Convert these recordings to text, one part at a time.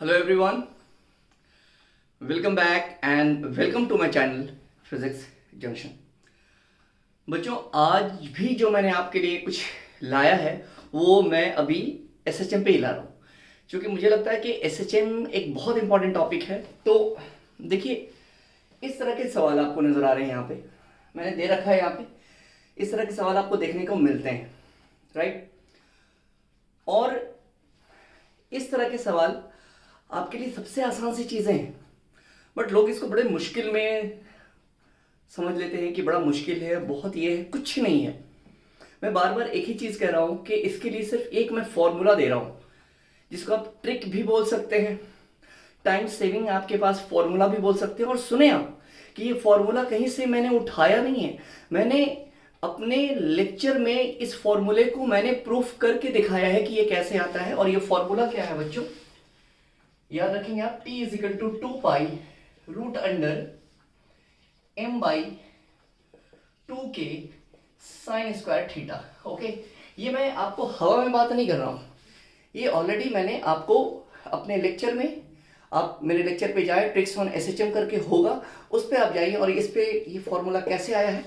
Hello everyone, welcome back and welcome to my channel physics junction. बच्चों, आज भी जो मैंने आपके लिए कुछ लाया है वो मैं अभी एसएचएम पे ही ला रहा हूँ, क्योंकि मुझे लगता है कि एसएचएम एक बहुत इंपॉर्टेंट टॉपिक है। तो देखिए, इस तरह के सवाल आपको नज़र आ रहे हैं, यहाँ पे मैंने दे रखा है। यहाँ पे इस तरह के सवाल आपको देखने को मिलते हैं, राइट। और इस तरह के सवाल आपके लिए सबसे आसान सी चीज़ें हैं, बट लोग इसको बड़े मुश्किल में समझ लेते हैं कि बड़ा मुश्किल है, बहुत ये है। कुछ नहीं है। मैं बार बार एक ही चीज़ कह रहा हूँ कि इसके लिए सिर्फ एक मैं फॉर्मूला दे रहा हूँ, जिसको आप ट्रिक भी बोल सकते हैं, टाइम सेविंग आपके पास फॉर्मूला भी बोल सकते हैं। और सुने आप कि ये फॉर्मूला कहीं से मैंने उठाया नहीं है, मैंने अपने लेक्चर में इस फॉर्मूले को मैंने प्रूफ करके दिखाया है कि ये कैसे आता है। और ये फॉर्मूला क्या है बच्चों, याद रखेंगे आप, t is equal to 2 pi root under m by 2k sine square theta. Okay, ये मैं आपको हवा में बात नहीं कर रहा हूं, ये ऑलरेडी मैंने आपको अपने लेक्चर में, आप मेरे लेक्चर पे जाए, ट्रिक्स ऑन एसएचएम करके होगा, उस पर आप जाइए और इस पे ये फॉर्मूला कैसे आया है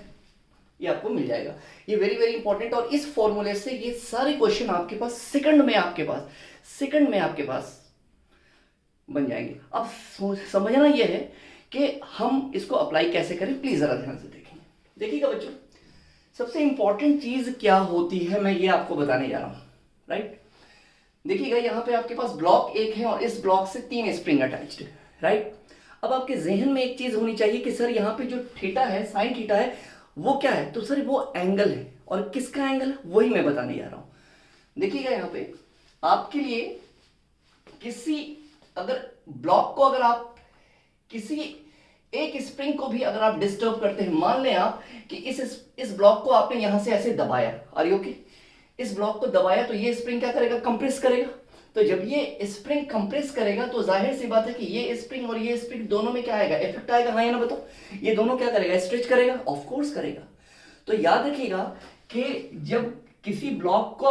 ये आपको मिल जाएगा। ये वेरी वेरी इंपॉर्टेंट। और इस फॉर्मूले से ये सारे क्वेश्चन आपके पास सेकंड में आपके पास बन जाएंगे। अब समझना यह है कि हम इसको अप्लाई कैसे करें। प्लीज जरा ध्यान से देखेंगे। देखिएगा बच्चों, सबसे इंपॉर्टेंट चीज क्या होती है मैं ये आपको बताने जा रहा हूं, राइट। देखिएगा, यहाँ पे आपके पास ब्लॉक एक है और इस ब्लॉक से 3 स्प्रिंग अटैच्ड है, राइट। अब आपके जहन में एक चीज होनी चाहिए कि सर यहाँ पे जो थीटा है, साइन थीटा है, वो क्या है? तो सर वो एंगल है। और किसका एंगल है वही मैं बताने जा रहा हूं। देखिएगा, यहाँ पे आपके लिए किसी अगर ब्लॉक को, अगर आप किसी एक स्प्रिंग को भी अगर आप डिस्टर्ब करते हैं, मान लें आप कि इस ब्लॉक को आपने यहां से ऐसे दबाया, और ओके, इस ब्लॉक को दबाया, तो ये स्प्रिंग क्या करेगा? कंप्रेस करेगा। तो जब ये स्प्रिंग कंप्रेस करेगा तो जाहिर सी बात है कि ये स्प्रिंग और ये स्प्रिंग दोनों में क्या आएगा? इफेक्ट आएगा, हाँ या ना बताओ? ये दोनों क्या करेगा? स्ट्रेच करेगा, ऑफ कोर्स करेगा। तो याद रखिएगा कि जब किसी ब्लॉक को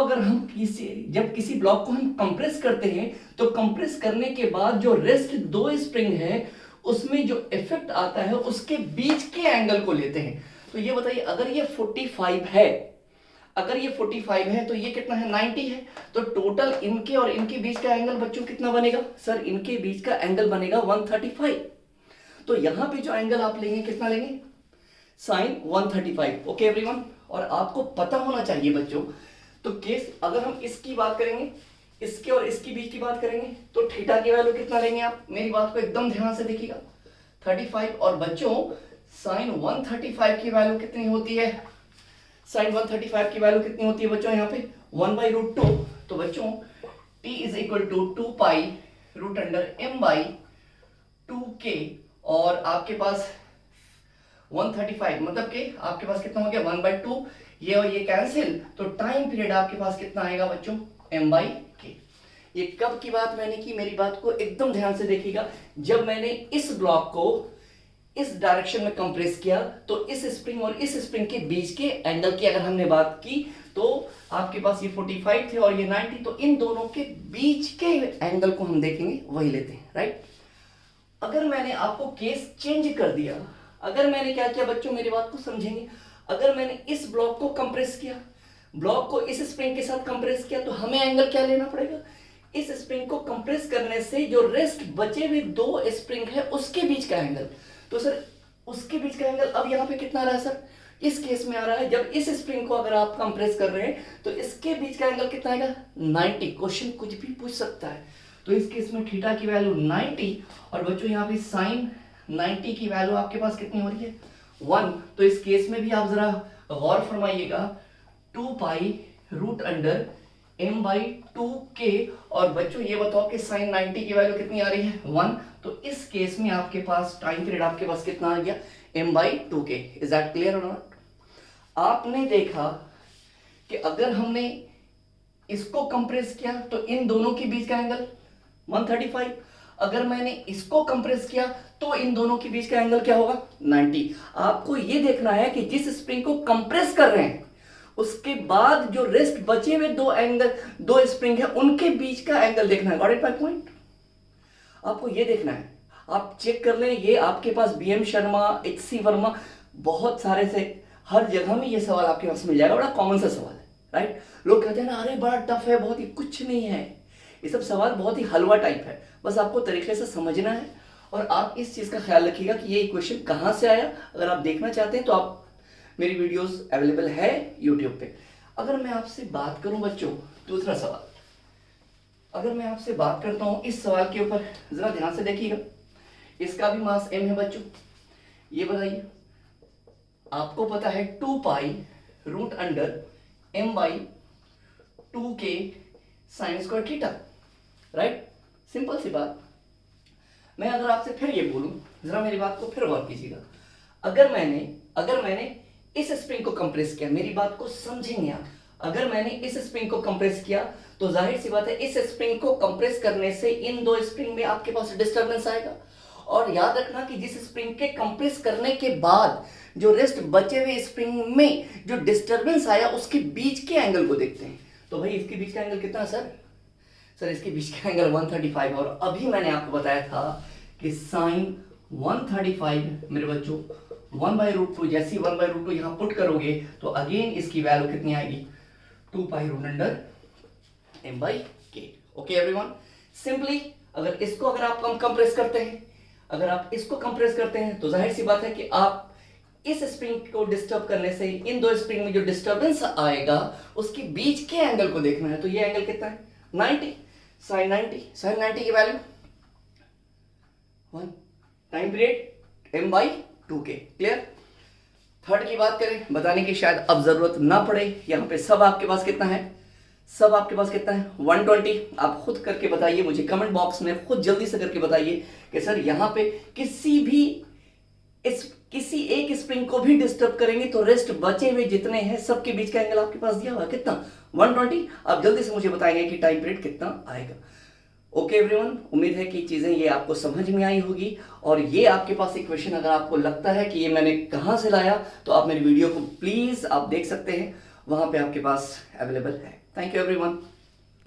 हम कंप्रेस करते हैं, तो कंप्रेस करने के बाद जो रेस्ट 2 स्प्रिंग है उसमें जो इफेक्ट आता है उसके बीच के एंगल को लेते हैं। तो ये बताइए, अगर ये 45 है तो ये कितना है? 90 है। तो टोटल इनके और इनके बीच का एंगल बच्चों कितना बनेगा? सर इनके बीच का एंगल बनेगा 135। तो यहां पे जो एंगल आप लेंगे कितना लेंगे? साइन 135। Okay everyone. और आपको पता होना चाहिए बच्चों, तो केस अगर हम इसकी बात करेंगे, इसके और इसके बीच की बात करेंगे, तो थीटा की वैल्यू कितना लेंगे आप? मेरी बात को एकदम ध्यान से देखिएगा, 35। और बच्चों साइन 135 की वैल्यू कितनी होती है? साइन 135 की वैल्यू कितनी होती है बच्चों? यहाँ पे 1/√2। तो बच्चों t is equal to 2 pi root under m by 2k, और आपके पास 135 मतलब कि आपके पास कितना हो गया? 1/2। ये और ये कैंसिल, तो टाइम पीरियड आपके पास कितना आएगा बच्चों? m/k। ये कब की बात मैंने की? मेरी बात को एकदम ध्यान से देखिएगा। जब मैंने इस ब्लॉक को इस डायरेक्शन में कंप्रेस किया, तो इस स्प्रिंग और इस स्प्रिंग के बीच के एंगल की अगर हमने बात की, तो आपके पास ये 45 थे और ये 90, तो इन दोनों के बीच के एंगल को हम देखेंगे, वही लेते हैं, राइट। अगर मैंने आपको केस चेंज कर दिया, अगर मैंने क्या किया बच्चों, मेरी बात को समझेंगे, अगर मैंने इस ब्लॉक को कंप्रेस किया, ब्लॉक को इस स्प्रिंग के साथ कंप्रेस किया, तो हमें एंगल क्या लेना पड़ेगा? इस स्प्रिंग को कंप्रेस करने से जो रेस्ट बचे हुए 2 स्प्रिंग है उसके बीच का एंगल। तो सर उसके बीच का एंगल अब यहाँ पे कितना आ रहा है? सर इस केस में आ रहा है, जब इस स्प्रिंग को अगर आप कंप्रेस कर रहे हैं तो इसके बीच का एंगल कितना आएगा? 90। क्वेश्चन कुछ भी पूछ सकता है। तो इस केस में थीटा की वैल्यू 90, और बच्चों यहाँ पे साइन 90 की वैल्यू आपके पास कितनी हो रही है? 1। तो इस केस में भी आप जरा गौर फरमाइएगा, 2 pi root under m by 2k, और बच्चों ये बताओ कि साइन 90 की वैल्यू कितनी आ रही है? 1। तो इस केस में आपके पास टाइम पीरियड आपके पास कितना आ गया? m/2k। इज दैट क्लियर और नॉट? आपने देखा कि अगर हमने इसको कंप्रेस किया तो इन दोनों के बीच का एंगल 135, अगर मैंने इसको कंप्रेस किया तो इन दोनों के बीच का एंगल क्या होगा? 90। आपको यह देखना है कि जिस स्प्रिंग को कंप्रेस कर रहे हैं उसके बाद जो रेस्ट बचे हुए 2 स्प्रिंग है उनके बीच का एंगल देखना है। Got it my point? आपको ये देखना है, आप चेक कर लें, ये आपके पास BM शर्मा, HC वर्मा, बहुत सारे से हर जगह में ये सवाल आपके पास मिल जाएगा। बड़ा कॉमन सा सवाल है, राइट। लोग कहते हैं ना अरे बड़ा टफ है, बहुत ही, कुछ नहीं है, ये सब सवाल बहुत ही हलवा टाइप है, बस आपको तरीके से समझना है। और आप इस चीज़ का ख्याल रखिएगा कि ये क्वेश्चन कहाँ से आया। अगर आप देखना चाहते हैं तो आप मेरी वीडियोस अवेलेबल है यूट्यूब पे। अगर मैं आपसे बात करूं बच्चों, दूसरा सवाल, अगर मैं आपसे बात करता हूं इस सवाल के ऊपर, जरा ध्यान से देखिएगा, इसका भी मास m है बच्चों। ये बताइए, आपको पता है 2 pi root under m/2k sine square theta, right. Simple सी बात। मैं अगर आपसे फिर ये बोलूं, जरा मेरी बात को फिर गौर कीजिएगा, अगर मैंने इस स्प्रिंग को कंप्रेस किया, मेरी बात को समझेंगे आप, अगर मैंने इस स्प्रिंग को कंप्रेस किया तो जाहिर सी बात है इस स्प्रिंग को कंप्रेस करने से इन दो स्प्रिंग में आपके पास डिस्टरबेंस आएगा। और याद रखना कि जिस स्प्रिंग के कंप्रेस करने के बाद जो रेस्ट बचे हुए स्प्रिंग में जो डिस्टरबेंस आया उसके बीच के एंगल को देखते हैं। तो भाई इसके बीच का एंगल कितना सर इसके बीच का एंगल 135। और अभी मैंने आपको बताया था कि साइन 135 मेरे बच्चों 1/√2, जैसे 1/√2 यहां पुट करोगे तो अगेन इसकी वैल्यू कितनी आएगी, 2 pi root under m/k। Okay everyone, simply अगर इसको आप कंप्रेस करते हैं, अगर आप इसको कंप्रेस करते हैं तो जाहिर सी बात है कि आप इस स्प्रिंग को डिस्टर्ब करने से इन दो स्प्रिंग में जो डिस्टर्बेंस आएगा उसके बीच के एंगल को देखना है। तो ये एंगल कितना है, 90, साइन 90 की value 1, time period m/2k। Clear. Third की बात करें, बताने की शायद अब जरूरत ना पड़े, यहां पे सब आपके पास कितना है, 120। आप खुद करके बताइए मुझे कमेंट बॉक्स में, खुद जल्दी से करके बताइए कि सर यहां पे किसी एक स्प्रिंग को भी डिस्टर्ब करेंगे तो रेस्ट बचे हुए जितने हैं सबके बीच का एंगल आपके पास दिया हुआ कितना, 120। आप जल्दी से मुझे बताएंगे कि टाइम पीरियड कितना आएगा। ओके एवरीवन, उम्मीद है कि चीजें ये आपको समझ में आई होगी। और ये आपके पास एक क्वेश्चन अगर आपको लगता है कि ये मैंने कहां से लाया तो आप मेरी वीडियो को प्लीज आप देख सकते हैं, वहां पे आपके पास अवेलेबल है। Thank you everyone.